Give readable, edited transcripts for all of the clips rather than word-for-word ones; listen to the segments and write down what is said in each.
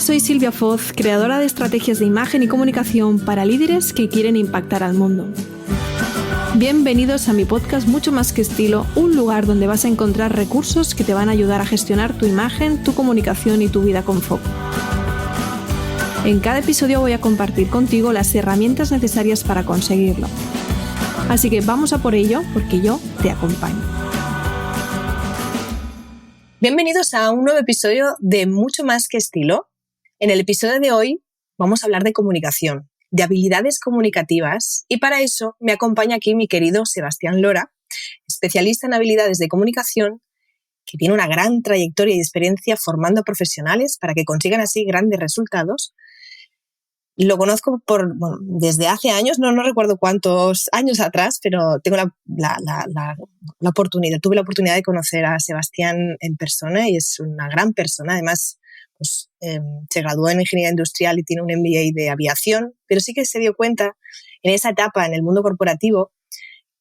soy Silvia Foz, creadora de estrategias de imagen y comunicación para líderes que quieren impactar al mundo. Bienvenidos a mi podcast Mucho Más que Estilo, un lugar donde vas a encontrar recursos que te van a ayudar a gestionar tu imagen, tu comunicación y tu vida con foco. En cada episodio voy a compartir contigo las herramientas necesarias para conseguirlo. Así que vamos a por ello, porque yo te acompaño. Bienvenidos a un nuevo episodio de Mucho Más que Estilo. En el episodio de hoy vamos a hablar de comunicación, de habilidades comunicativas, y para eso me acompaña aquí mi querido Sebastián Lora, especialista en habilidades de comunicación, que tiene una gran trayectoria y experiencia formando profesionales para que consigan así grandes resultados. Lo conozco desde hace años, no recuerdo cuántos años atrás, pero tengo la oportunidad, tuve la oportunidad de conocer a Sebastián en persona y es una gran persona. Además, se graduó en Ingeniería Industrial y tiene un MBA de aviación, pero sí que se dio cuenta en esa etapa en el mundo corporativo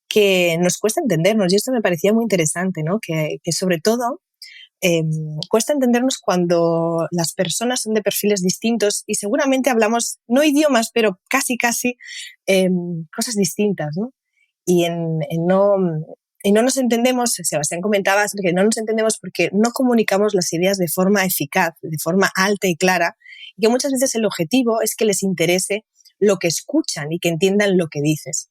que nos cuesta entendernos, y esto me parecía muy interesante, ¿no? Que sobre todo cuesta entendernos cuando las personas son de perfiles distintos y seguramente hablamos, no idiomas, pero casi cosas distintas, ¿no? Y no nos entendemos, Sebastián comentaba que no nos entendemos porque no comunicamos las ideas de forma eficaz, de forma alta y clara, y que muchas veces el objetivo es que les interese lo que escuchan y que entiendan lo que dices.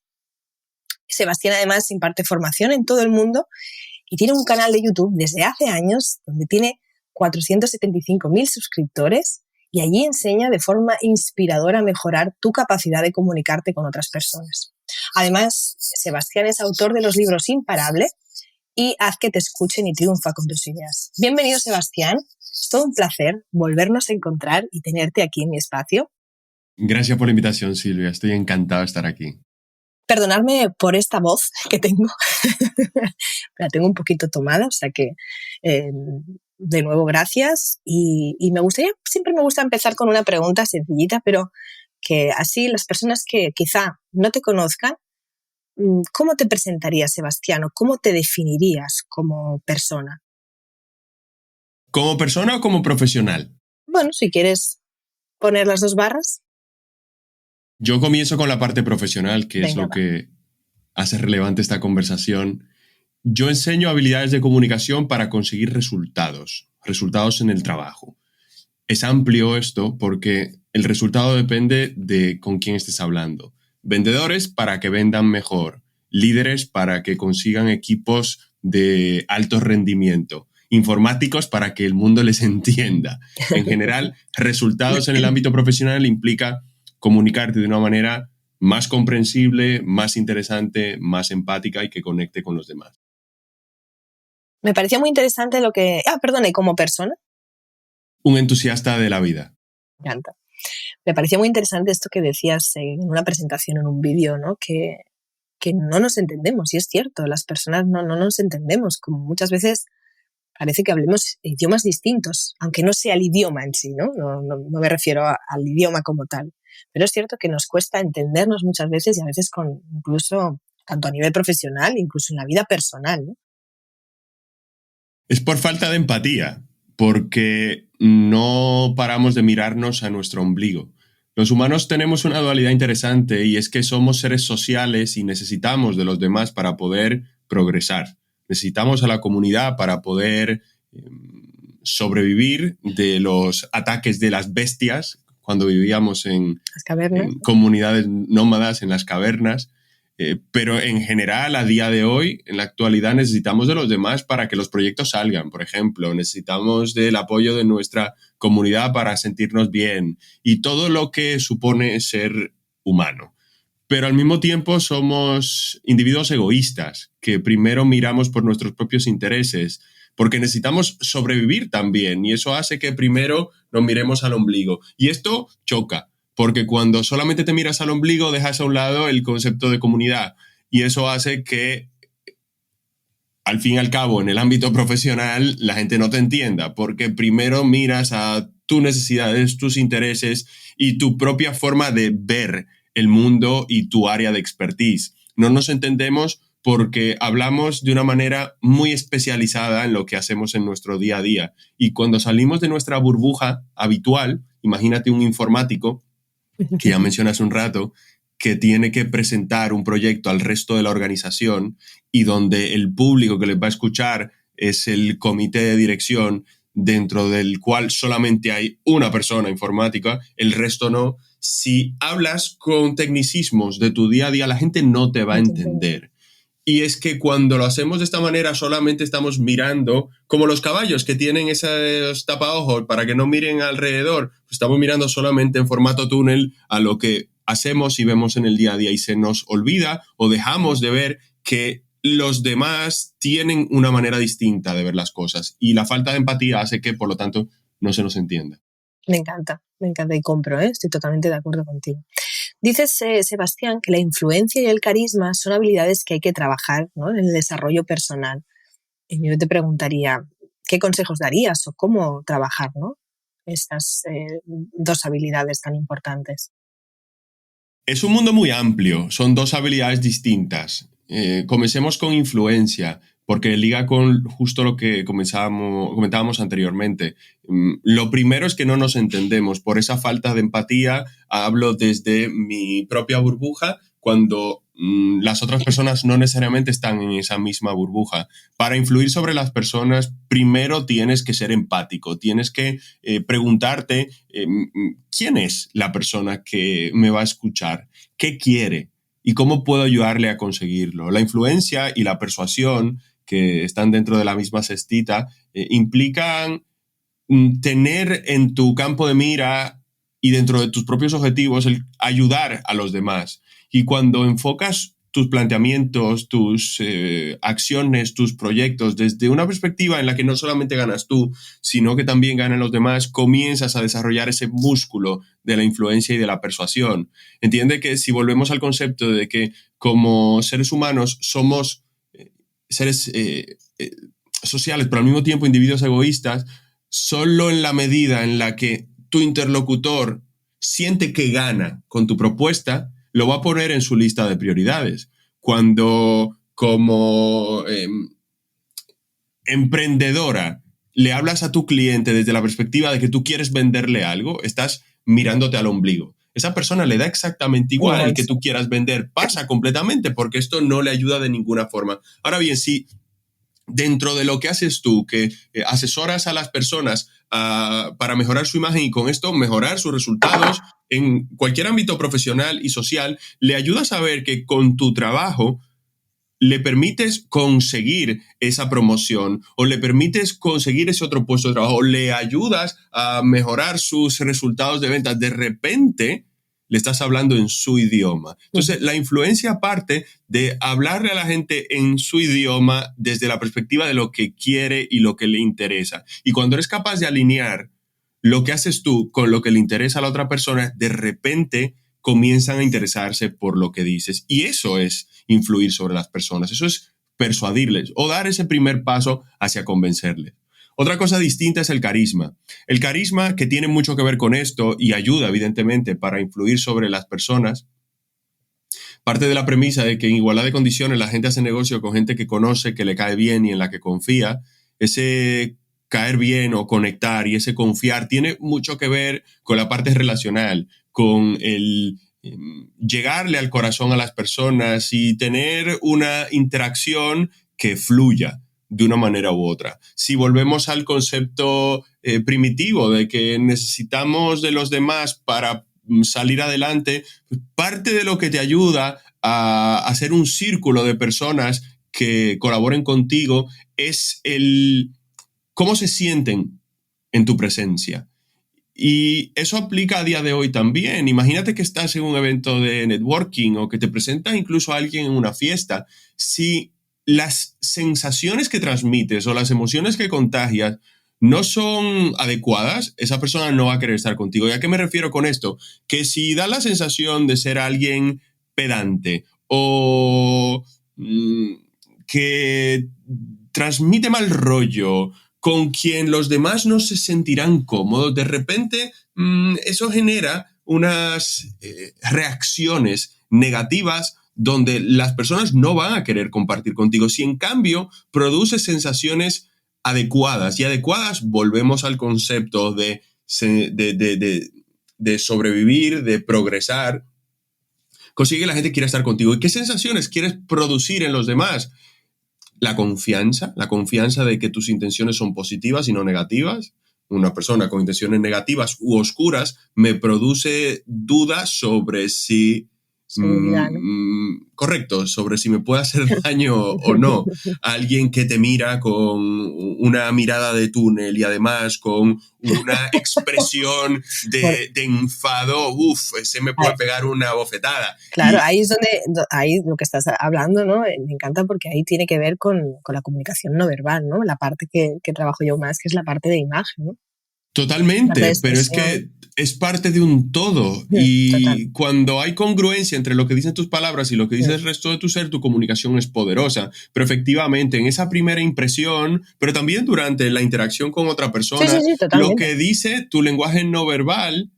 Sebastián además imparte formación en todo el mundo y tiene un canal de YouTube desde hace años donde tiene 475.000 suscriptores y allí enseña de forma inspiradora a mejorar tu capacidad de comunicarte con otras personas. Además, Sebastián es autor de los libros Imparable y Haz que te escuchen y triunfa con tus ideas. Bienvenido, Sebastián. Es todo un placer volvernos a encontrar y tenerte aquí en mi espacio. Gracias por la invitación, Silvia. Estoy encantado de estar aquí. Perdonadme por esta voz que tengo. La tengo un poquito tomada, o sea que de nuevo gracias. Y siempre me gusta empezar con una pregunta sencillita, pero que así las personas que quizá no te conozcan, ¿cómo te presentarías, Sebastián? ¿O cómo te definirías como persona? ¿Como persona o como profesional? Bueno, si quieres poner las dos barras. Yo comienzo con la parte profesional, que es lo que hace relevante esta conversación. Yo enseño habilidades de comunicación para conseguir resultados en el trabajo. Es amplio esto porque el resultado depende de con quién estés hablando. Vendedores para que vendan mejor, líderes para que consigan equipos de alto rendimiento, informáticos para que el mundo les entienda. En general, resultados en el ámbito profesional implica comunicarte de una manera más comprensible, más interesante, más empática y que conecte con los demás. Me parecía muy interesante lo que... ¿y como persona? Un entusiasta de la vida. Me encanta. Me parecía muy interesante esto que decías en una presentación, en un vídeo, ¿no? Que no nos entendemos, y es cierto, las personas no nos entendemos, como muchas veces parece que hablemos idiomas distintos, aunque no sea el idioma en sí, ¿no? No me refiero al idioma como tal, pero es cierto que nos cuesta entendernos muchas veces y a veces incluso tanto a nivel profesional, incluso en la vida personal, ¿no? Es por falta de empatía, porque no paramos de mirarnos a nuestro ombligo. Los humanos tenemos una dualidad interesante y es que somos seres sociales y necesitamos de los demás para poder progresar. Necesitamos a la comunidad para poder sobrevivir de los ataques de las bestias cuando vivíamos en comunidades nómadas, en las cavernas. Pero en general, a día de hoy, en la actualidad, necesitamos de los demás para que los proyectos salgan. Por ejemplo, necesitamos del apoyo de nuestra comunidad para sentirnos bien y todo lo que supone ser humano. Pero al mismo tiempo somos individuos egoístas que primero miramos por nuestros propios intereses porque necesitamos sobrevivir también y eso hace que primero nos miremos al ombligo. Y esto choca. Porque cuando solamente te miras al ombligo, dejas a un lado el concepto de comunidad. Y eso hace que, al fin y al cabo, en el ámbito profesional, la gente no te entienda. Porque primero miras a tus necesidades, tus intereses y tu propia forma de ver el mundo y tu área de expertise. No nos entendemos porque hablamos de una manera muy especializada en lo que hacemos en nuestro día a día. Y cuando salimos de nuestra burbuja habitual, imagínate un informático, que ya mencioné hace un rato, que tiene que presentar un proyecto al resto de la organización y donde el público que les va a escuchar es el comité de dirección, dentro del cual solamente hay una persona informática, el resto no. Si hablas con tecnicismos de tu día a día, la gente no te va a entender. Y es que cuando lo hacemos de esta manera solamente estamos mirando, como los caballos que tienen esos tapaojos para que no miren alrededor, estamos mirando solamente en formato túnel a lo que hacemos y vemos en el día a día y se nos olvida o dejamos de ver que los demás tienen una manera distinta de ver las cosas y la falta de empatía hace que, por lo tanto, no se nos entienda. Me encanta y compro, estoy totalmente de acuerdo contigo. Dices, Sebastián, que la influencia y el carisma son habilidades que hay que trabajar, ¿no?, en el desarrollo personal. Y yo te preguntaría, ¿qué consejos darías o cómo trabajar, ¿no?, estas dos habilidades tan importantes? Es un mundo muy amplio, son dos habilidades distintas. Comencemos con influencia, porque liga con justo lo que comentábamos anteriormente. Lo primero es que no nos entendemos. Por esa falta de empatía, hablo desde mi propia burbuja, cuando las otras personas no necesariamente están en esa misma burbuja. Para influir sobre las personas, primero tienes que ser empático, tienes que preguntarte quién es la persona que me va a escuchar, qué quiere y cómo puedo ayudarle a conseguirlo. La influencia y la persuasión, que están dentro de la misma cestita, implican tener en tu campo de mira y dentro de tus propios objetivos el ayudar a los demás. Y cuando enfocas tus planteamientos, tus acciones, tus proyectos desde una perspectiva en la que no solamente ganas tú, sino que también ganan los demás, comienzas a desarrollar ese músculo de la influencia y de la persuasión. Entiende que si volvemos al concepto de que como seres humanos somos seres sociales, pero al mismo tiempo individuos egoístas, solo en la medida en la que tu interlocutor siente que gana con tu propuesta, lo va a poner en su lista de prioridades. Cuando como emprendedora le hablas a tu cliente desde la perspectiva de que tú quieres venderle algo, estás mirándote al ombligo. Esa persona le da exactamente igual el que tú quieras vender, pasa completamente, porque esto no le ayuda de ninguna forma. Ahora bien, si dentro de lo que haces tú, que asesoras a las personas para mejorar su imagen y con esto mejorar sus resultados en cualquier ámbito profesional y social, le ayudas a ver que con tu trabajo le permites conseguir esa promoción o le permites conseguir ese otro puesto de trabajo, o le ayudas a mejorar sus resultados de ventas, de repente le estás hablando en su idioma. Entonces, la influencia parte de hablarle a la gente en su idioma desde la perspectiva de lo que quiere y lo que le interesa. Y cuando eres capaz de alinear lo que haces tú con lo que le interesa a la otra persona, de repente comienzan a interesarse por lo que dices. Y eso es influir sobre las personas. Eso es persuadirles o dar ese primer paso hacia convencerles. Otra cosa distinta es el carisma. El carisma, que tiene mucho que ver con esto y ayuda, evidentemente, para influir sobre las personas, parte de la premisa de que en igualdad de condiciones la gente hace negocio con gente que conoce, que le cae bien y en la que confía. Ese caer bien o conectar y ese confiar tiene mucho que ver con la parte relacional, con el llegarle al corazón a las personas y tener una interacción que fluya de una manera u otra. Si volvemos al concepto primitivo de que necesitamos de los demás para salir adelante, pues parte de lo que te ayuda a hacer un círculo de personas que colaboren contigo es el cómo se sienten en tu presencia. Y eso aplica a día de hoy también. Imagínate que estás en un evento de networking o que te presenta incluso a alguien en una fiesta. Si las sensaciones que transmites o las emociones que contagias no son adecuadas, esa persona no va a querer estar contigo. ¿Y a qué me refiero con esto? Que si da la sensación de ser alguien pedante o que transmite mal rollo, con quien los demás no se sentirán cómodos, de repente eso genera unas reacciones negativas donde las personas no van a querer compartir contigo. Si en cambio produce sensaciones adecuadas, y adecuadas volvemos al concepto de de sobrevivir, de progresar, consigue que la gente quiera estar contigo. ¿Y qué sensaciones quieres producir en los demás? La confianza de que tus intenciones son positivas y no negativas. Una persona con intenciones negativas u oscuras me produce dudas sobre si correcto, sobre si me puede hacer daño o no. Alguien que te mira con una mirada de túnel y además con una expresión de enfado, ese me puede pegar una bofetada. Claro, ahí es ahí lo que estás hablando, ¿no? Me encanta porque ahí tiene que ver con la comunicación no verbal, ¿no? La parte que trabajo yo más, que es la parte de imagen, ¿no? Totalmente, pero es que es parte de un todo y total. Cuando hay congruencia entre lo que dicen tus palabras y lo que dice el resto de tu ser, tu comunicación es poderosa. Pero efectivamente, en esa primera impresión, pero también durante la interacción con otra persona, lo que dice tu lenguaje no verbal,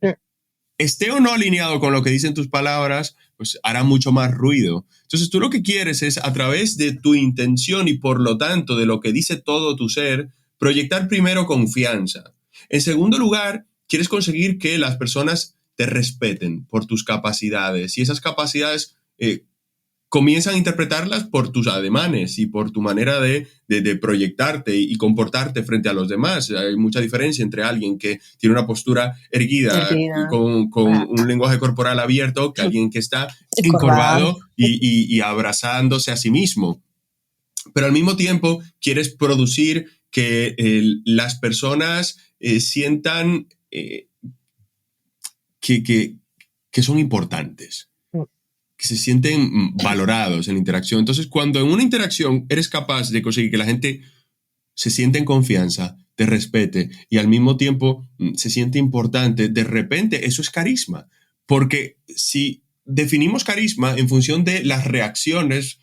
esté o no alineado con lo que dicen tus palabras, pues hará mucho más ruido. Entonces tú lo que quieres es, a través de tu intención y por lo tanto de lo que dice todo tu ser, proyectar primero confianza. En segundo lugar, quieres conseguir que las personas te respeten por tus capacidades y esas capacidades comienzan a interpretarlas por tus ademanes y por tu manera de proyectarte y comportarte frente a los demás. Hay mucha diferencia entre alguien que tiene una postura erguida. con un lenguaje corporal abierto que alguien que está encorvado y abrazándose a sí mismo. Pero al mismo tiempo quieres producir que las personas sientan que son importantes, que se sienten valorados en la interacción. Entonces, cuando en una interacción eres capaz de conseguir que la gente se siente en confianza, te respete y al mismo tiempo se siente importante, de repente eso es carisma. Porque si definimos carisma en función de las reacciones,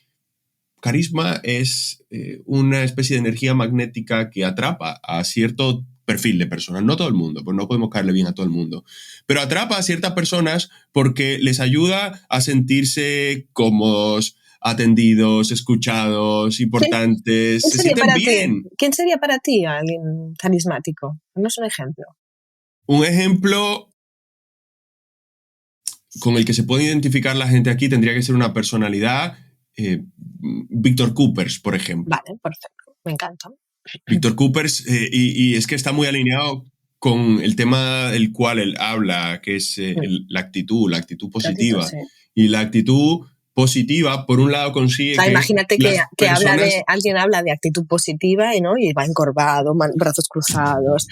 carisma es una especie de energía magnética que atrapa a cierto perfil de personas, no todo el mundo, pues no podemos caerle bien a todo el mundo, pero atrapa a ciertas personas porque les ayuda a sentirse cómodos, atendidos, escuchados, importantes, se sienten bien. ¿Quién sería para ti alguien carismático? ¿No es un ejemplo? Un ejemplo con el que se puede identificar la gente aquí tendría que ser una personalidad, Víctor Coopers, por ejemplo. Vale, perfecto, me encanta. Víctor Coopers, y es que está muy alineado con el tema del cual él habla, que es la actitud positiva. Y la actitud positiva, por un lado, consigue que imagínate que alguien habla de actitud positiva y va encorvado, brazos cruzados,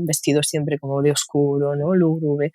vestido siempre como de oscuro, ¿no? Lúgubre.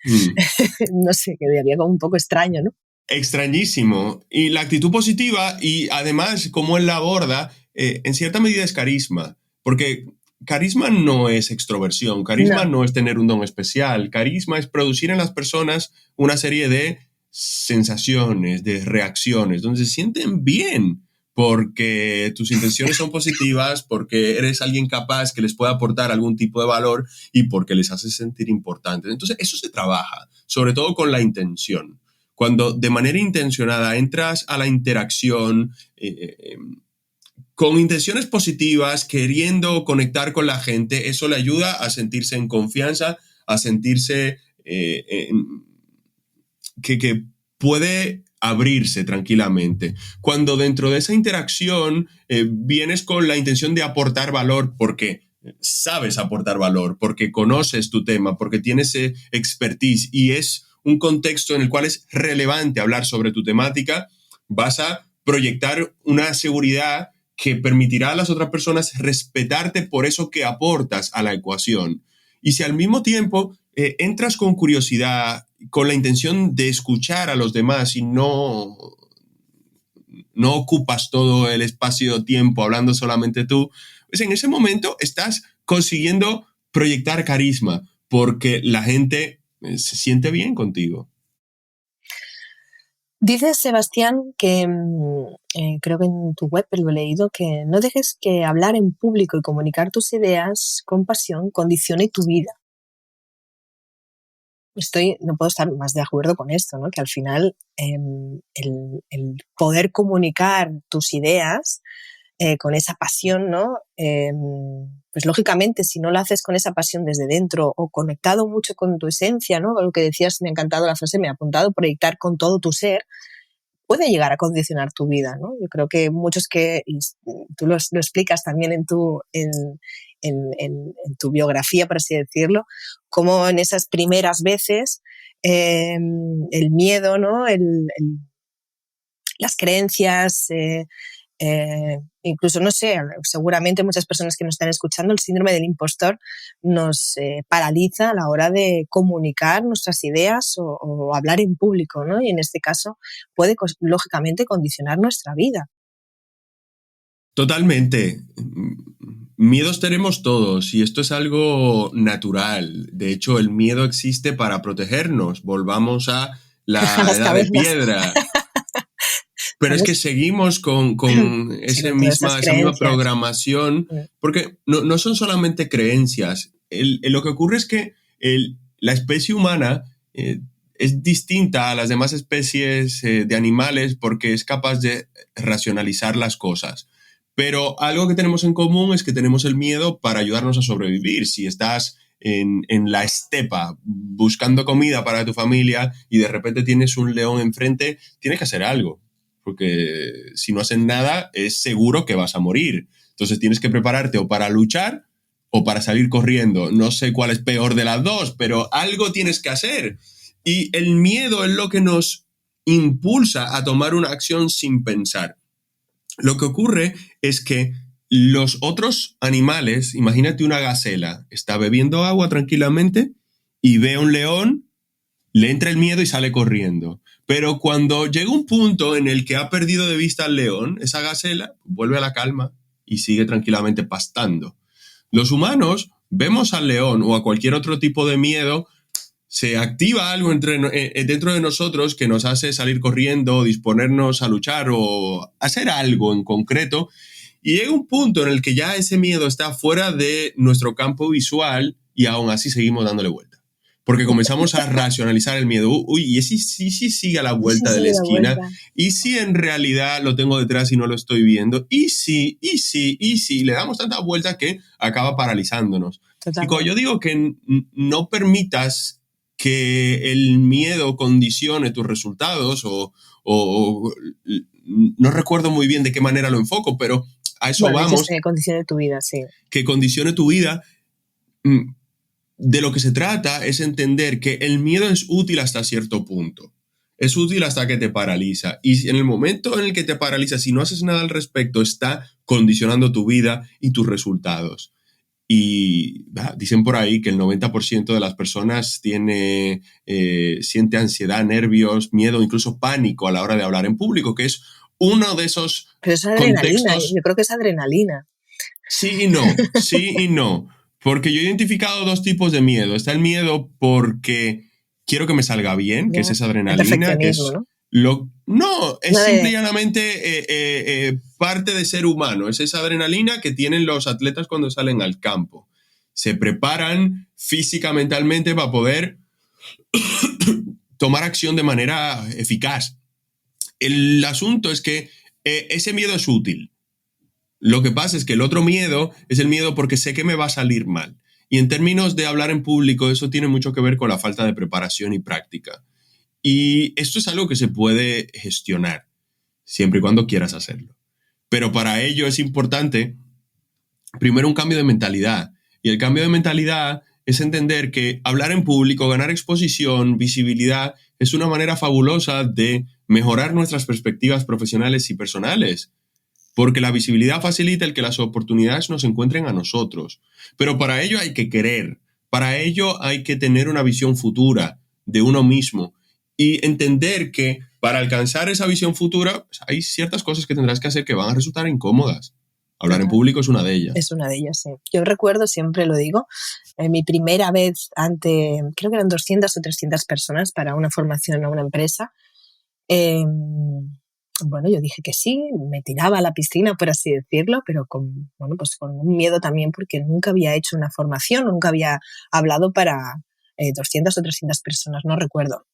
No sé, quedaría como un poco extraño, ¿no? Extrañísimo. Y la actitud positiva, y además, como él la aborda, en cierta medida es carisma, porque carisma no es extroversión, carisma no es tener un don especial, carisma es producir en las personas una serie de sensaciones, de reacciones, donde se sienten bien, porque tus intenciones son positivas, porque eres alguien capaz que les pueda aportar algún tipo de valor y porque les haces sentir importantes. Entonces, eso se trabaja, sobre todo con la intención. Cuando de manera intencionada entras a la interacción con intenciones positivas, queriendo conectar con la gente, eso le ayuda a sentirse en confianza, a sentirse que puede abrirse tranquilamente. Cuando dentro de esa interacción vienes con la intención de aportar valor, porque sabes aportar valor, porque conoces tu tema, porque tienes expertise y es un contexto en el cual es relevante hablar sobre tu temática, vas a proyectar una seguridad que permitirá a las otras personas respetarte por eso que aportas a la ecuación. Y si al mismo tiempo entras con curiosidad, con la intención de escuchar a los demás y no ocupas todo el espacio-tiempo hablando solamente tú, pues en ese momento estás consiguiendo proyectar carisma porque la gente se siente bien contigo. Dices, Sebastián, que creo que en tu web lo he leído, que no dejes que hablar en público y comunicar tus ideas con pasión condicione tu vida. No puedo estar más de acuerdo con esto, ¿no? Que al final el poder comunicar tus ideas con esa pasión, ¿no? pues lógicamente si no lo haces con esa pasión desde dentro o conectado mucho con tu esencia, ¿no? Lo que decías, me ha encantado la frase, me ha apuntado, proyectar con todo tu ser, puede llegar a condicionar tu vida, ¿no? Yo creo que muchos y tú lo explicas también en tu biografía, por así decirlo, como en esas primeras veces el miedo, ¿no? Las creencias, incluso, no sé, seguramente muchas personas que nos están escuchando, el síndrome del impostor nos paraliza a la hora de comunicar nuestras ideas o hablar en público, ¿no? Y en este caso puede, lógicamente, condicionar nuestra vida. Totalmente. Miedos tenemos todos y esto es algo natural. De hecho, el miedo existe para protegernos. Volvamos a la edad de piedra. Pero es que seguimos con esa misma programación, porque no son solamente creencias. Lo que ocurre es que la especie humana es distinta a las demás especies de animales porque es capaz de racionalizar las cosas. Pero algo que tenemos en común es que tenemos el miedo para ayudarnos a sobrevivir. Si estás en la estepa buscando comida para tu familia y de repente tienes un león enfrente, tienes que hacer algo. Porque si no haces nada, es seguro que vas a morir. Entonces tienes que prepararte o para luchar o para salir corriendo. No sé cuál es peor de las dos, pero algo tienes que hacer. Y el miedo es lo que nos impulsa a tomar una acción sin pensar. Lo que ocurre es que los otros animales, imagínate una gacela, está bebiendo agua tranquilamente y ve a un león, le entra el miedo y sale corriendo. Pero cuando llega un punto en el que ha perdido de vista al león, esa gacela vuelve a la calma y sigue tranquilamente pastando. Los humanos vemos al león o a cualquier otro tipo de miedo, se activa algo dentro de nosotros que nos hace salir corriendo, disponernos a luchar o hacer algo en concreto. Y llega un punto en el que ya ese miedo está fuera de nuestro campo visual y aún así seguimos dándole vuelta. Porque comenzamos a racionalizar el miedo. Uy, y si sigue a la vuelta de la esquina. Y si en realidad lo tengo detrás y no lo estoy viendo. Y si. Le damos tantas vueltas que acaba paralizándonos. Totalmente. Y cuando yo digo que no permitas que el miedo condicione tus resultados o no recuerdo muy bien de qué manera lo enfoco, pero a eso vamos. Que condicione tu vida, sí. Que condicione tu vida. De lo que se trata es entender que el miedo es útil hasta cierto punto. Es útil hasta que te paraliza. Y en el momento en el que te paraliza, si no haces nada al respecto, está condicionando tu vida y tus resultados. Y dicen por ahí que el 90% de las personas siente ansiedad, nervios, miedo, incluso pánico a la hora de hablar en público, que es uno de esos Pero es adrenalina, yo creo que es adrenalina. Sí y no. Porque yo he identificado dos tipos de miedo. Está el miedo porque quiero que me salga bien, que es esa adrenalina, que es simple y llanamente parte de ser humano. Es esa adrenalina que tienen los atletas cuando salen al campo. Se preparan física, mentalmente para poder tomar acción de manera eficaz. El asunto es que ese miedo es útil. Lo que pasa es que el otro miedo es el miedo porque sé que me va a salir mal. Y en términos de hablar en público, eso tiene mucho que ver con la falta de preparación y práctica. Y esto es algo que se puede gestionar, siempre y cuando quieras hacerlo. Pero para ello es importante, primero, un cambio de mentalidad. Y el cambio de mentalidad es entender que hablar en público, ganar exposición, visibilidad, es una manera fabulosa de mejorar nuestras perspectivas profesionales y personales. Porque la visibilidad facilita el que las oportunidades nos encuentren a nosotros. Pero para ello hay que querer, para ello hay que tener una visión futura de uno mismo y entender que para alcanzar esa visión futura pues hay ciertas cosas que tendrás que hacer que van a resultar incómodas. Hablar en público es una de ellas. Es una de ellas, sí. Yo recuerdo, siempre lo digo, mi primera vez creo que eran 200 o 300 personas para una formación a una empresa. Bueno, yo dije que sí, me tiraba a la piscina, por así decirlo, pero con un miedo también porque nunca había hecho una formación, nunca había hablado para 200 o 300 personas, no recuerdo.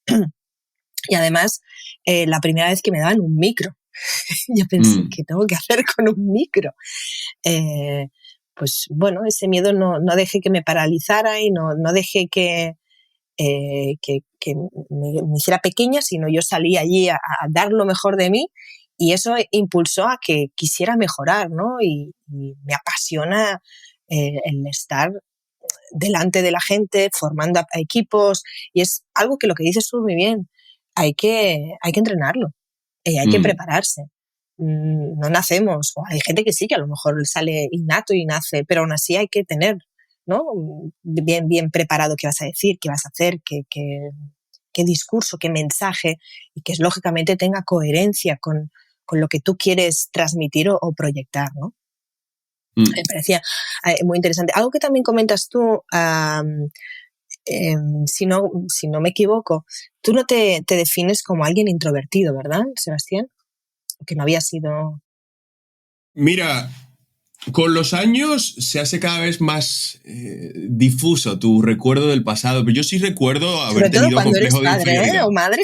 Y además, la primera vez que me daban un micro, yo pensé, ¿qué tengo que hacer con un micro? pues bueno, ese miedo no dejé que me paralizara y no dejé que me hiciera pequeña, sino yo salí allí a dar lo mejor de mí, y eso impulsó a que quisiera mejorar, ¿no? Y me apasiona el estar delante de la gente, formando a equipos, y es algo que lo que dices tú muy bien, hay que entrenarlo, hay que prepararse. No nacemos, o hay gente que sí, que a lo mejor sale innato y nace, pero aún así hay que tener, ¿no?, bien preparado qué vas a decir, qué vas a hacer, qué discurso, qué mensaje, y que lógicamente tenga coherencia con lo que tú quieres transmitir o proyectar, ¿no? Me parecía muy interesante. Algo que también comentas tú, si no me equivoco, tú no te defines como alguien introvertido, ¿verdad, Sebastián? Que no había sido... Mira, con los años se hace cada vez más difuso tu recuerdo del pasado, pero yo sí recuerdo haber tenido complejo de inferioridad. O madre.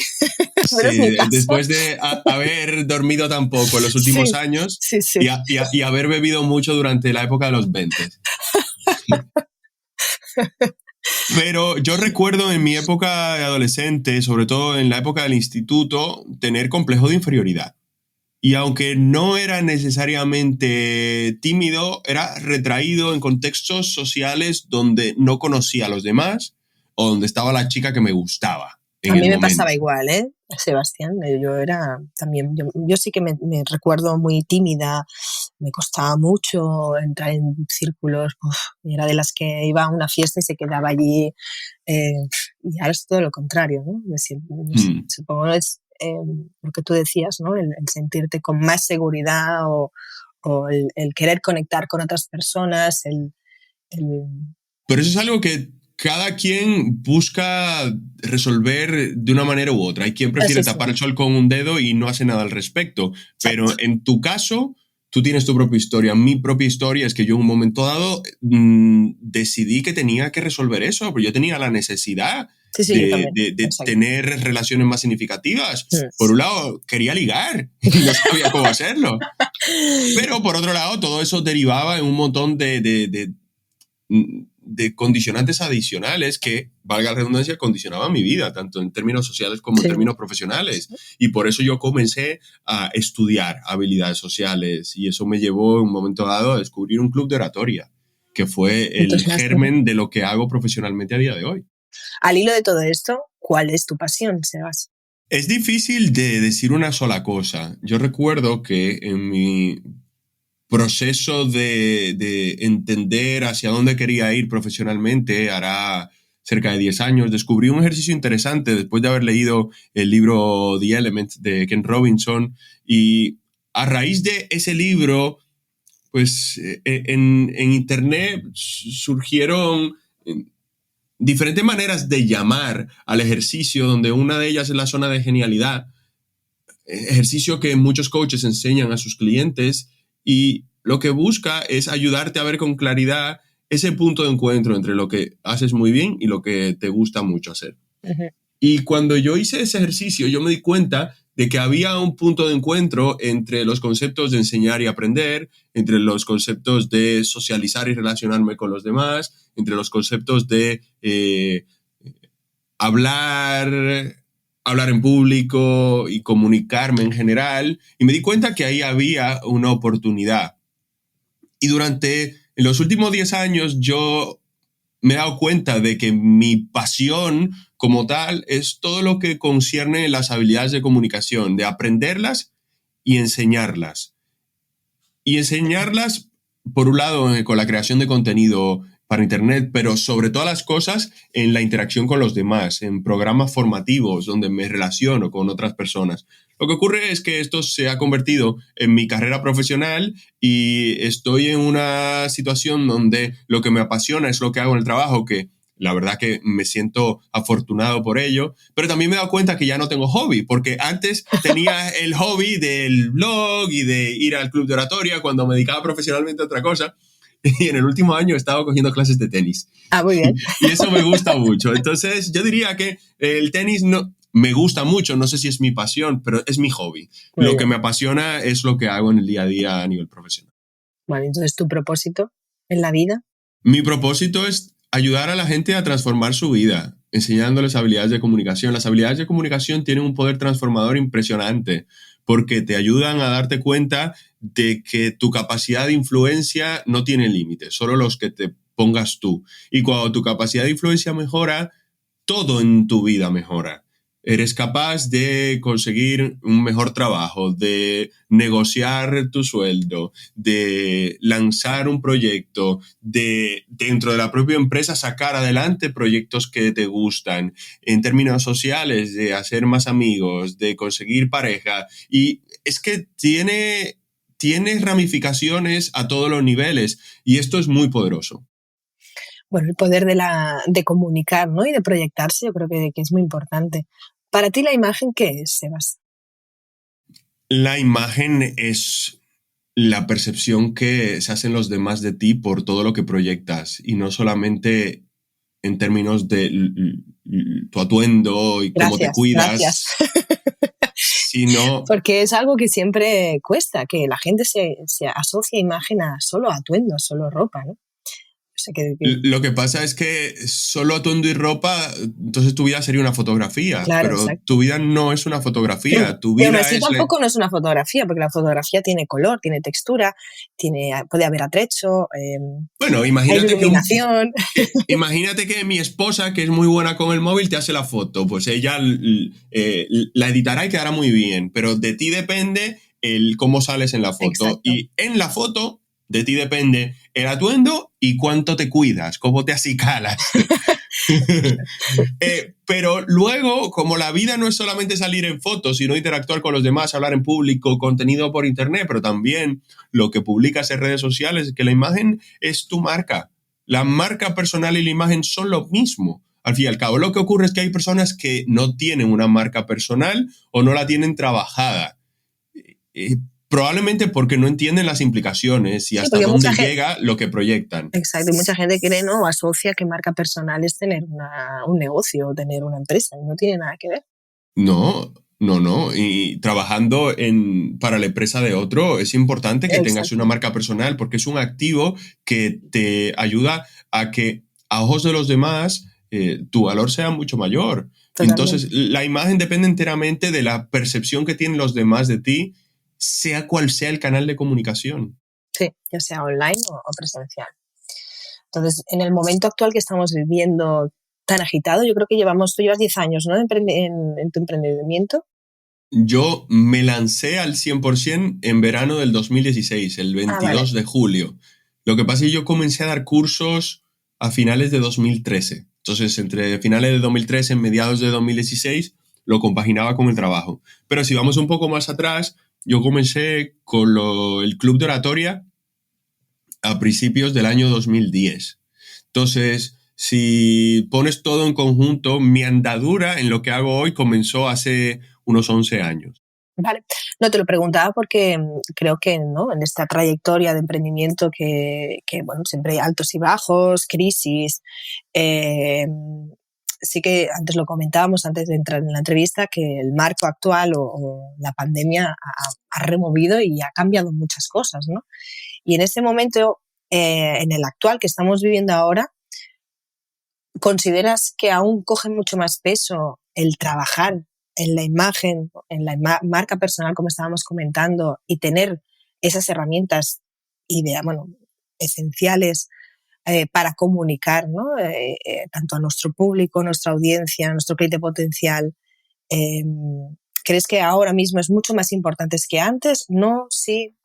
Sí, después de haber dormido tan poco en los últimos años. Sí. Y haber bebido mucho durante la época de los 20. Pero yo recuerdo en mi época de adolescente, sobre todo en la época del instituto, tener complejo de inferioridad. Y aunque no era necesariamente tímido, era retraído en contextos sociales donde no conocía a los demás o donde estaba la chica que me gustaba. A mí me pasaba igual, Sebastián. Yo era también, yo sí que me recuerdo muy tímida, me costaba mucho entrar en círculos, era de las que iba a una fiesta y se quedaba allí, y ahora es todo lo contrario, ¿no? Supongo que es lo que tú decías, ¿no? El sentirte con más seguridad o el querer conectar con otras personas, Pero eso es algo que cada quien busca resolver de una manera u otra. Hay quien prefiere tapar el sol con un dedo y no hace nada al respecto. Pero en tu caso, tú tienes tu propia historia. Mi propia historia es que yo en un momento dado decidí que tenía que resolver eso, pero yo tenía la necesidad de tener relaciones más significativas. Por un lado, quería ligar y no sabía cómo hacerlo. Pero por otro lado, todo eso derivaba en un montón de condicionantes adicionales que, valga la redundancia, condicionaban mi vida, tanto en términos sociales como en términos profesionales. Y por eso yo comencé a estudiar habilidades sociales, y eso me llevó en un momento dado a descubrir un club de oratoria, que fue el germen de lo que hago profesionalmente a día de hoy. Al hilo de todo esto, ¿cuál es tu pasión, Sebas? Es difícil de decir una sola cosa. Yo recuerdo que en mi proceso de entender hacia dónde quería ir profesionalmente, hará cerca de 10 años, descubrí un ejercicio interesante después de haber leído el libro The Element de Ken Robinson, y a raíz de ese libro, pues en internet surgieron diferentes maneras de llamar al ejercicio, donde una de ellas es la zona de genialidad, ejercicio que muchos coaches enseñan a sus clientes, y lo que busca es ayudarte a ver con claridad ese punto de encuentro entre lo que haces muy bien y lo que te gusta mucho hacer. Uh-huh. Y cuando yo hice ese ejercicio, yo me di cuenta de que había un punto de encuentro entre los conceptos de enseñar y aprender, entre los conceptos de socializar y relacionarme con los demás, entre los conceptos de hablar en público y comunicarme en general, y me di cuenta que ahí había una oportunidad. Y durante los últimos 10 años yo me he dado cuenta de que mi pasión como tal es todo lo que concierne las habilidades de comunicación, de aprenderlas y enseñarlas. Y enseñarlas, por un lado, con la creación de contenido para internet, pero sobre todas las cosas en la interacción con los demás, en programas formativos donde me relaciono con otras personas. Lo que ocurre es que esto se ha convertido en mi carrera profesional, y estoy en una situación donde lo que me apasiona es lo que hago en el trabajo, que la verdad que me siento afortunado por ello, pero también me he dado cuenta que ya no tengo hobby, porque antes tenía el hobby del blog y de ir al club de oratoria cuando me dedicaba profesionalmente a otra cosa. Y en el último año he estado cogiendo clases de tenis. Ah, muy bien. Y eso me gusta mucho. Entonces, yo diría que el tenis no me gusta mucho, no sé si es mi pasión, pero es mi hobby. Muy lo bien. Que me apasiona es lo que hago en el día a día a nivel profesional. Vale, entonces tu propósito en la vida? Mi propósito es ayudar a la gente a transformar su vida, enseñándoles habilidades de comunicación. Las habilidades de comunicación tienen un poder transformador impresionante porque te ayudan a darte cuenta de que tu capacidad de influencia no tiene límites, solo los que te pongas tú. Y cuando tu capacidad de influencia mejora, todo en tu vida mejora. Eres capaz de conseguir un mejor trabajo, de negociar tu sueldo, de lanzar un proyecto, de dentro de la propia empresa sacar adelante proyectos que te gustan, en términos sociales, de hacer más amigos, de conseguir pareja. Y es que tiene ramificaciones a todos los niveles y esto es muy poderoso. Bueno, el poder de comunicar, ¿no? Y de proyectarse, yo creo que es muy importante. Para ti, ¿la imagen qué es, Sebas? La imagen es la percepción que se hacen los demás de ti por todo lo que proyectas y no solamente en términos de tu atuendo y cómo te cuidas, gracias. Sino... Porque es algo que siempre cuesta, que la gente se asocia imagen a solo atuendo, a solo ropa, ¿no? Lo que pasa es que solo atuendo y ropa, entonces tu vida sería una fotografía, claro, pero exacto. Tu vida no es una fotografía. Tu vida pero tampoco no es una fotografía, porque la fotografía tiene color, tiene textura, puede haber atrecho, bueno, imagínate iluminación. Imagínate que mi esposa, que es muy buena con el móvil, te hace la foto, pues ella la editará y quedará muy bien, pero de ti depende el cómo sales en la foto. Exacto. Y en la foto de ti depende el atuendo y cuánto te cuidas, cómo te acicalas. Pero luego, como la vida no es solamente salir en fotos, sino interactuar con los demás, hablar en público, contenido por internet, pero también lo que publicas en redes sociales, que la imagen es tu marca. La marca personal y la imagen son lo mismo. Al fin y al cabo, lo que ocurre es que hay personas que no tienen una marca personal o no la tienen trabajada. Probablemente porque no entienden las implicaciones y hasta dónde llega lo que proyectan. Exacto, y mucha gente cree, ¿no? O asocia que marca personal es tener un negocio o tener una empresa, y no tiene nada que ver. No. Y trabajando para la empresa de otro, es importante que tengas una marca personal porque es un activo que te ayuda a que, a ojos de los demás, tu valor sea mucho mayor. Totalmente. Entonces, la imagen depende enteramente de la percepción que tienen los demás de ti, sea cual sea el canal de comunicación. Sí, ya sea online o presencial. Entonces, en el momento actual que estamos viviendo tan agitado, yo creo que tú llevas 10 años, ¿no? En tu emprendimiento. Yo me lancé al 100% en verano del 2016, el 22 de julio. Lo que pasa es que yo comencé a dar cursos a finales de 2013. Entonces, entre finales de 2013 y mediados de 2016, lo compaginaba con el trabajo. Pero si vamos un poco más atrás, yo comencé con el club de oratoria a principios del año 2010. Entonces, si pones todo en conjunto, mi andadura en lo que hago hoy comenzó hace unos 11 años. Vale, no te lo preguntaba porque creo que, ¿no?, en esta trayectoria de emprendimiento que bueno, siempre hay altos y bajos, crisis. Sí que antes lo comentábamos, antes de entrar en la entrevista, que el marco actual o la pandemia ha removido y ha cambiado muchas cosas, ¿no? Y en este momento, en el actual que estamos viviendo ahora, ¿consideras que aún coge mucho más peso el trabajar en la imagen, en la marca personal, como estábamos comentando, y tener esas herramientas esenciales para comunicar, ¿no? Tanto a nuestro público, a nuestra audiencia, a nuestro cliente potencial? ¿Crees que ahora mismo es mucho más importante que antes? ¿No? ¿Sí?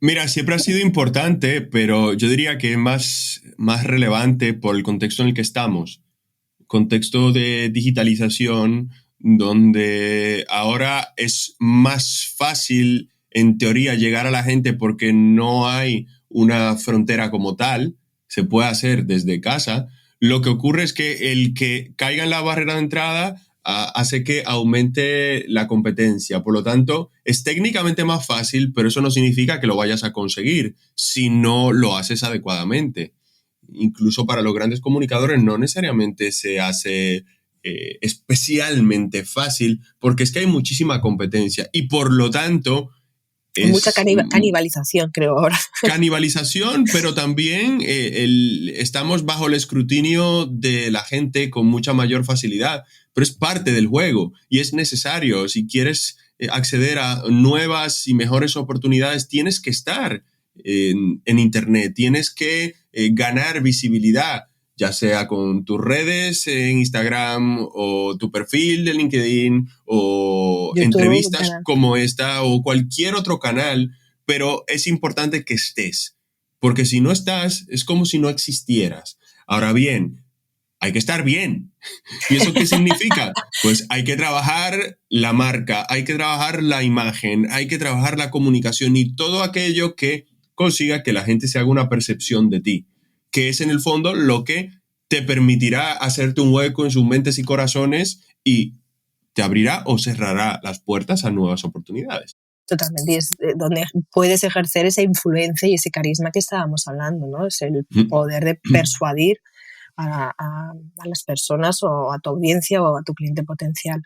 Mira, siempre ha sido importante, pero yo diría que es más relevante por el contexto en el que estamos. Contexto de digitalización, donde ahora es más fácil, en teoría, llegar a la gente porque no hay una frontera como tal, se puede hacer desde casa. Lo que ocurre es que el que caiga en la barrera de entrada hace que aumente la competencia. Por lo tanto, es técnicamente más fácil, pero eso no significa que lo vayas a conseguir si no lo haces adecuadamente. Incluso para los grandes comunicadores no necesariamente se hace especialmente fácil porque es que hay muchísima competencia y por lo tanto Mucha canibalización, creo ahora. Canibalización, pero también estamos bajo el escrutinio de la gente con mucha mayor facilidad, pero es parte del juego y es necesario. Si quieres acceder a nuevas y mejores oportunidades, tienes que estar en Internet, tienes que ganar visibilidad, ya sea con tus redes en Instagram o tu perfil de LinkedIn o YouTube, entrevistas como esta o cualquier otro canal, pero es importante que estés, porque si no estás, es como si no existieras. Ahora bien, hay que estar bien. ¿Y eso qué significa? Pues hay que trabajar la marca, hay que trabajar la imagen, hay que trabajar la comunicación y todo aquello que consiga que la gente se haga una percepción de ti, que es en el fondo lo que te permitirá hacerte un hueco en sus mentes y corazones y te abrirá o cerrará las puertas a nuevas oportunidades. Totalmente, y es donde puedes ejercer esa influencia y ese carisma que estábamos hablando, ¿no? Es el poder de persuadir a las personas o a tu audiencia o a tu cliente potencial.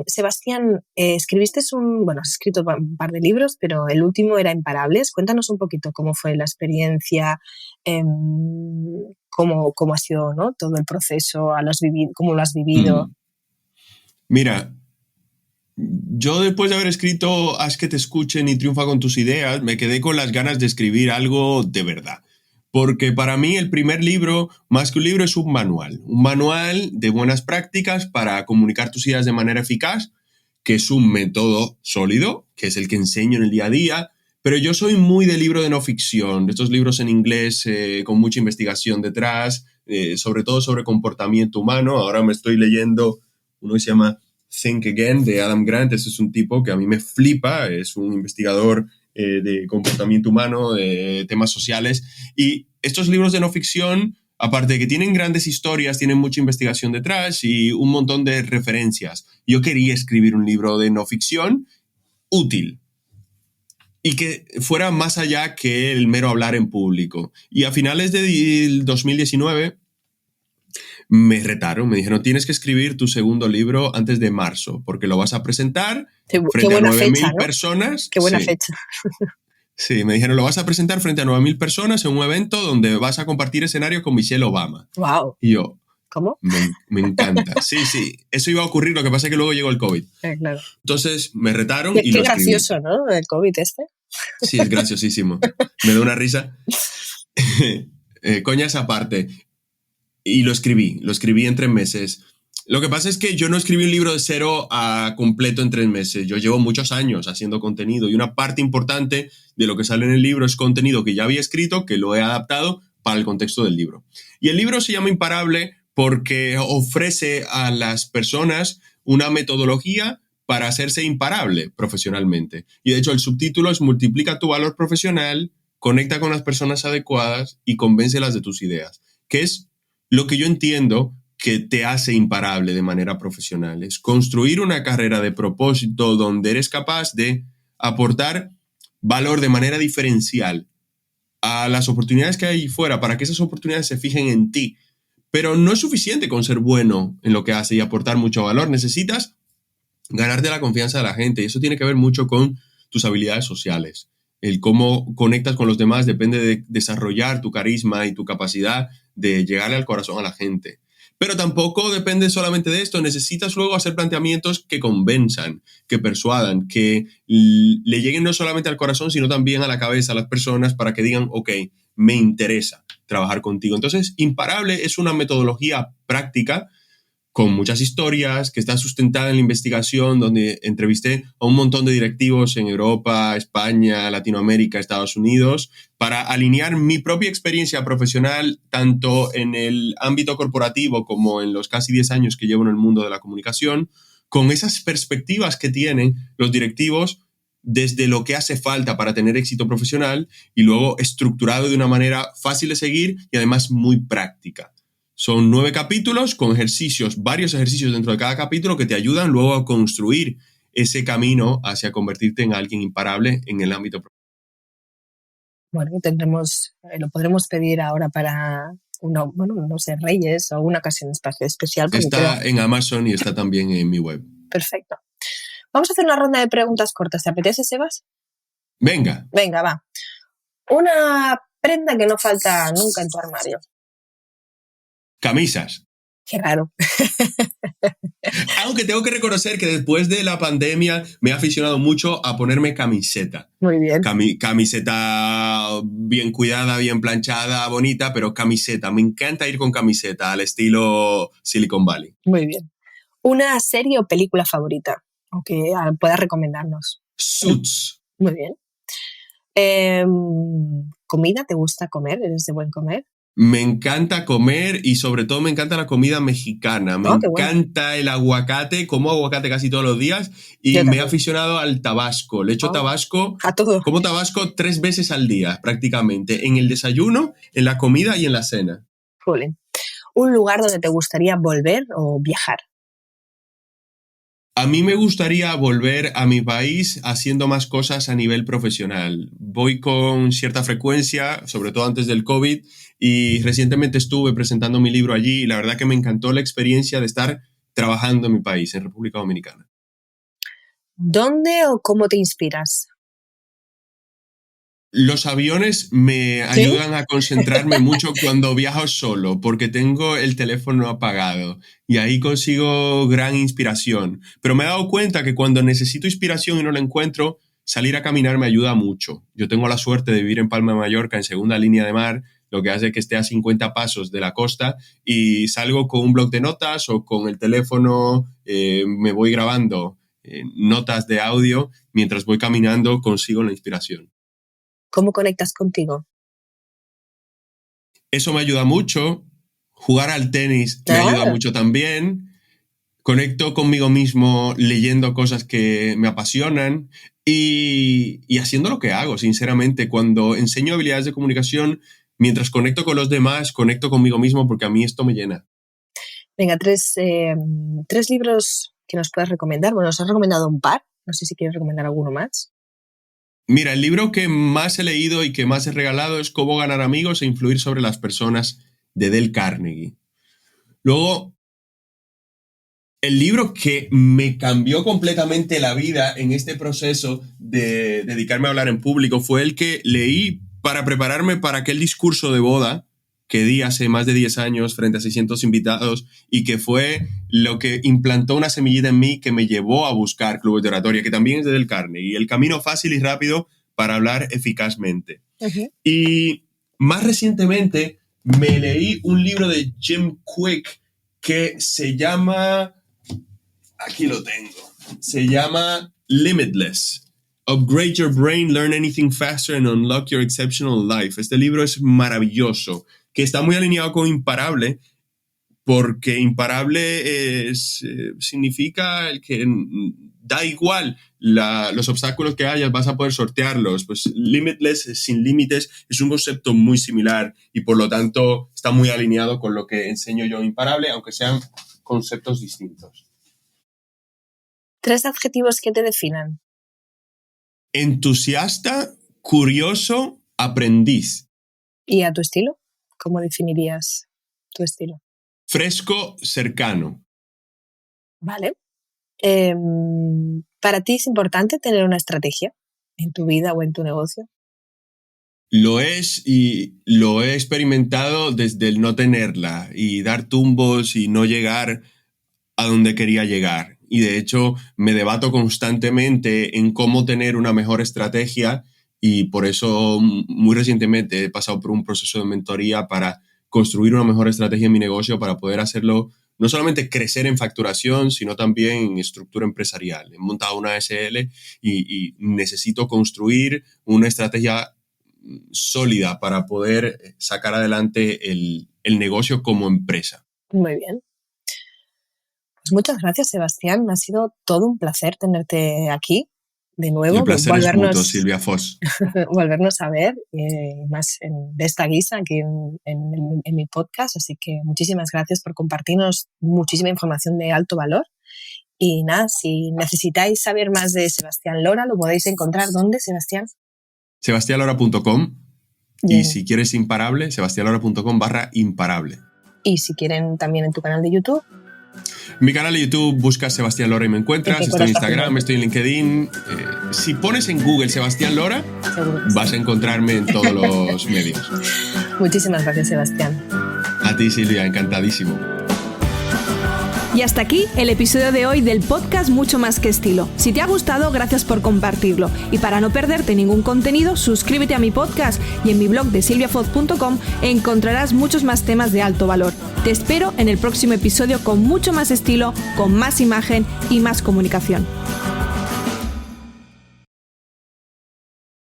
Sebastián, escribiste has escrito un par de libros, pero el último era Imparables. Cuéntanos un poquito cómo fue la experiencia, cómo ha sido, ¿no?, todo el proceso, cómo lo has vivido. Mira, yo después de haber escrito Haz que te escuchen y Triunfa con tus ideas, me quedé con las ganas de escribir algo de verdad. Porque para mí el primer libro, más que un libro, es un manual de buenas prácticas para comunicar tus ideas de manera eficaz, que es un método sólido, que es el que enseño en el día a día, pero yo soy muy de libro de no ficción, de estos libros en inglés con mucha investigación detrás, sobre todo sobre comportamiento humano. Ahora me estoy leyendo uno que se llama Think Again, de Adam Grant. Ese es un tipo que a mí me flipa, es un investigador de comportamiento humano, de temas sociales. Y estos libros de no ficción, aparte de que tienen grandes historias, tienen mucha investigación detrás y un montón de referencias. Yo quería escribir un libro de no ficción útil y que fuera más allá que el mero hablar en público. Y a finales del 2019 me retaron, me dijeron, tienes que escribir tu segundo libro antes de marzo, porque lo vas a presentar frente a 9.000 personas. Qué buena fecha. Sí, me dijeron, lo vas a presentar frente a 9.000 personas en un evento donde vas a compartir escenario con Michelle Obama. ¡Wow! Y yo, ¿cómo? Me encanta. Sí, eso iba a ocurrir, lo que pasa es que luego llegó el COVID. Claro. Entonces me retaron y lo escribí. Qué gracioso, ¿no? El COVID este. Sí, es graciosísimo. Me da una risa. Coñas aparte. Y lo escribí en 3 meses. Lo que pasa es que yo no escribí un libro de cero a completo en 3 meses. Yo llevo muchos años haciendo contenido y una parte importante de lo que sale en el libro es contenido que ya había escrito, que lo he adaptado para el contexto del libro. Y el libro se llama Imparable porque ofrece a las personas una metodología para hacerse imparable profesionalmente. Y de hecho el subtítulo es Multiplica tu valor profesional, conecta con las personas adecuadas y convéncelas de tus ideas, que es lo que yo entiendo que te hace imparable de manera profesional. Es construir una carrera de propósito donde eres capaz de aportar valor de manera diferencial a las oportunidades que hay fuera para que esas oportunidades se fijen en ti. Pero no es suficiente con ser bueno en lo que hace y aportar mucho valor. Necesitas ganarte la confianza de la gente y eso tiene que ver mucho con tus habilidades sociales. El cómo conectas con los demás depende de desarrollar tu carisma y tu capacidad de llegarle al corazón a la gente. Pero tampoco depende solamente de esto. Necesitas luego hacer planteamientos que convenzan, que persuadan, que le lleguen no solamente al corazón, sino también a la cabeza a las personas para que digan, ok, me interesa trabajar contigo. Entonces, Imparable es una metodología práctica con muchas historias, que está sustentada en la investigación, donde entrevisté a un montón de directivos en Europa, España, Latinoamérica, Estados Unidos, para alinear mi propia experiencia profesional, tanto en el ámbito corporativo como en los casi 10 años que llevo en el mundo de la comunicación, con esas perspectivas que tienen los directivos desde lo que hace falta para tener éxito profesional y luego estructurado de una manera fácil de seguir y además muy práctica. Son 9 capítulos con ejercicios, varios ejercicios dentro de cada capítulo que te ayudan luego a construir ese camino hacia convertirte en alguien imparable en el ámbito profesional. Bueno, lo podremos pedir ahora para Reyes o una ocasión especial. Está en Amazon y está también en mi web. Perfecto. Vamos a hacer una ronda de preguntas cortas. ¿Te apetece, Sebas? Venga. Venga, va. Una prenda que no falta nunca en tu armario. Camisas. Qué raro. Aunque tengo que reconocer que después de la pandemia me he aficionado mucho a ponerme camiseta. Muy bien. Camiseta bien cuidada, bien planchada, bonita, pero camiseta. Me encanta ir con camiseta al estilo Silicon Valley. Muy bien. ¿Una serie o película favorita? O que puedas recomendarnos. Suits. Muy bien. ¿Comida? ¿Te gusta comer? ¿Eres de buen comer? Me encanta comer y sobre todo me encanta la comida mexicana. Me encanta el aguacate, como aguacate casi todos los días y me he aficionado al tabasco. Le echo tabasco, a todo. Como tabasco 3 veces al día prácticamente, en el desayuno, en la comida y en la cena. Jolín. ¿Un lugar donde te gustaría volver o viajar? A mí me gustaría volver a mi país haciendo más cosas a nivel profesional. Voy con cierta frecuencia, sobre todo antes del COVID, y recientemente estuve presentando mi libro allí y la verdad que me encantó la experiencia de estar trabajando en mi país, en República Dominicana. ¿Dónde o cómo te inspiras? Los aviones me ayudan a concentrarme mucho cuando viajo solo, porque tengo el teléfono apagado y ahí consigo gran inspiración. Pero me he dado cuenta que cuando necesito inspiración y no la encuentro, salir a caminar me ayuda mucho. Yo tengo la suerte de vivir en Palma de Mallorca, en segunda línea de mar, lo que hace que esté a 50 pasos de la costa y salgo con un bloc de notas o con el teléfono, me voy grabando notas de audio. Mientras voy caminando consigo la inspiración. ¿Cómo conectas contigo? Eso me ayuda mucho. Jugar al tenis me ayuda mucho también. Conecto conmigo mismo leyendo cosas que me apasionan y haciendo lo que hago, sinceramente. Cuando enseño habilidades de comunicación, mientras conecto con los demás, conecto conmigo mismo porque a mí esto me llena. Venga, tres libros que nos puedes recomendar. Bueno, nos has recomendado un par. No sé si quieres recomendar alguno más. Mira, el libro que más he leído y que más he regalado es Cómo ganar amigos e influir sobre las personas, de Dale Carnegie. Luego, el libro que me cambió completamente la vida en este proceso de dedicarme a hablar en público fue el que leí para prepararme para aquel discurso de boda que di hace más de 10 años frente a 600 invitados y que fue lo que implantó una semillita en mí que me llevó a buscar clubes de oratoria, que también es de Dale Carnegie, el camino fácil y rápido para hablar eficazmente. Uh-huh. Y más recientemente me leí un libro de Jim Quick que se llama, aquí lo tengo, se llama Limitless. Upgrade your brain, learn anything faster and unlock your exceptional life. Este libro es maravilloso, que está muy alineado con Imparable, porque Imparable significa el que da igual los obstáculos que hayas, vas a poder sortearlos. Pues Limitless, sin límites, es un concepto muy similar y por lo tanto está muy alineado con lo que enseño yo en Imparable, aunque sean conceptos distintos. 3 adjetivos que te definan. Entusiasta, curioso, aprendiz. ¿Y a tu estilo? ¿Cómo definirías tu estilo? Fresco, cercano. Vale. ¿Para ti es importante tener una estrategia en tu vida o en tu negocio? Lo es y lo he experimentado desde el no tenerla y dar tumbos y no llegar a donde quería llegar. Y de hecho me debato constantemente en cómo tener una mejor estrategia y por eso muy recientemente he pasado por un proceso de mentoría para construir una mejor estrategia en mi negocio para poder hacerlo no solamente crecer en facturación, sino también en estructura empresarial. He montado una SL y necesito construir una estrategia sólida para poder sacar adelante el negocio como empresa. Muy bien. Pues muchas gracias, Sebastián. Ha sido todo un placer tenerte aquí de nuevo. El placer es mutuo, Silvia Foss. Volvernos a ver más de esta guisa aquí en mi podcast. Así que muchísimas gracias por compartirnos muchísima información de alto valor. Y nada, si necesitáis saber más de Sebastián Lora, lo podéis encontrar. ¿Dónde, Sebastián? sebastianlora.com. Y si quieres Imparable, sebastianlora.com/imparable. Y si quieren también en tu canal de YouTube. mi canal de YouTube buscas Sebastián Lora y me encuentras. Estoy en Instagram, estoy en LinkedIn. Si pones en Google Sebastián Lora, vas a encontrarme en todos los medios. Muchísimas gracias, Sebastián. A ti, Silvia, encantadísimo. Y hasta aquí el episodio de hoy del podcast Mucho Más que Estilo. Si te ha gustado, gracias por compartirlo. Y para no perderte ningún contenido, suscríbete a mi podcast y en mi blog de silviafoz.com encontrarás muchos más temas de alto valor. Te espero en el próximo episodio con mucho más estilo, con más imagen y más comunicación.